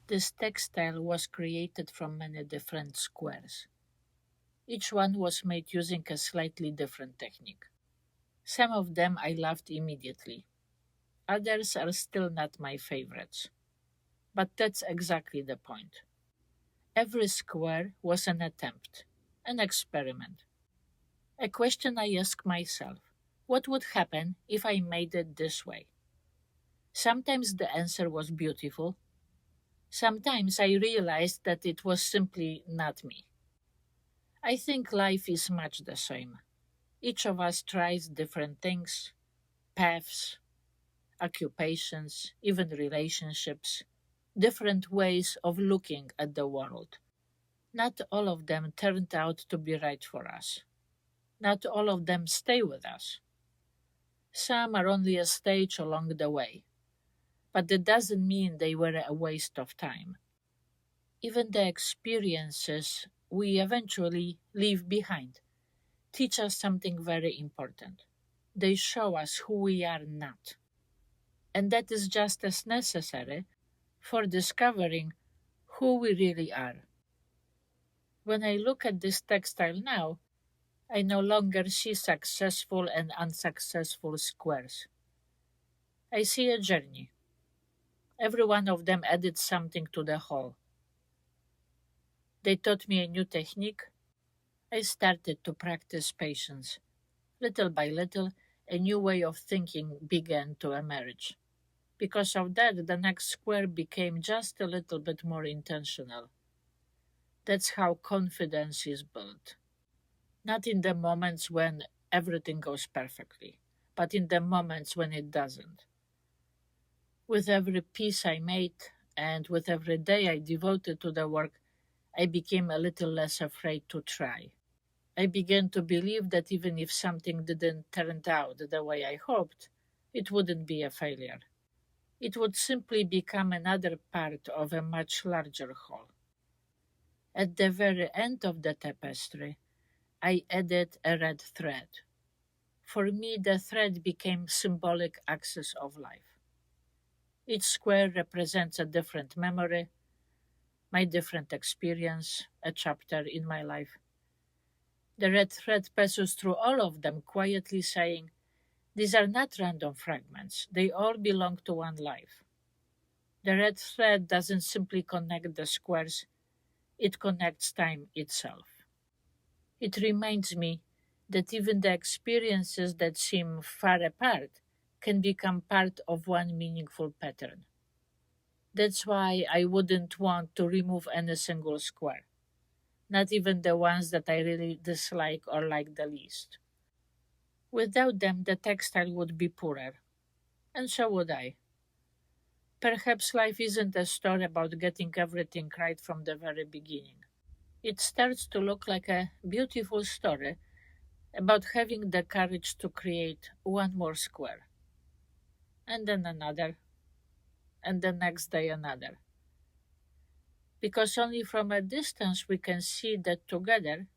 This textile was created from many different squares. Each one was made using a slightly different technique. Some of them I loved immediately. Others are still not my favorites. But that's exactly the point. Every square was an attempt, an experiment. A question I ask myself: what would happen if I made it this way? Sometimes the answer was beautiful. Sometimes I realized that it was simply not me. I think life is much the same. Each of us tries different things, paths, occupations, even relationships, different ways of looking at the world. Not all of them turned out to be right for us. Not all of them stay with us. Some are only a stage along the way, but that doesn't mean they were a waste of time. Even the experiences we eventually leave behind teach us something very important. They show us who we are not. And that is just as necessary for discovering who we really are. When I look at this textile now, I no longer see successful and unsuccessful squares. I see a journey. Every one of them added something to the whole. They taught me a new technique. I started to practice patience. Little by little, a new way of thinking began to emerge. Because of that, the next square became just a little bit more intentional. That's how confidence is built. Not in the moments when everything goes perfectly, but in the moments when it doesn't. With every piece I made and with every day I devoted to the work, I became a little less afraid to try. I began to believe that even if something didn't turn out the way I hoped, it wouldn't be a failure. It would simply become another part of a much larger whole. At the very end of the tapestry, I added a red thread. For me, the thread became symbolic axis of life. Each square represents a different memory, my different experience, a chapter in my life. The red thread passes through all of them, quietly saying, these are not random fragments, they all belong to one life. The red thread doesn't simply connect the squares, it connects time itself. It reminds me that even the experiences that seem far apart can become part of one meaningful pattern. That's why I wouldn't want to remove any single square, not even the ones that I really dislike or like the least. Without them, the textile would be poorer, and so would I. Perhaps life isn't a story about getting everything right from the very beginning. It starts to look like a beautiful story about having the courage to create one more square, and then another, and the next day another. Because only from a distance we can see that together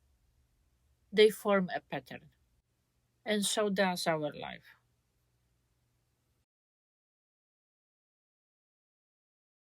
they form a pattern. And so does our life.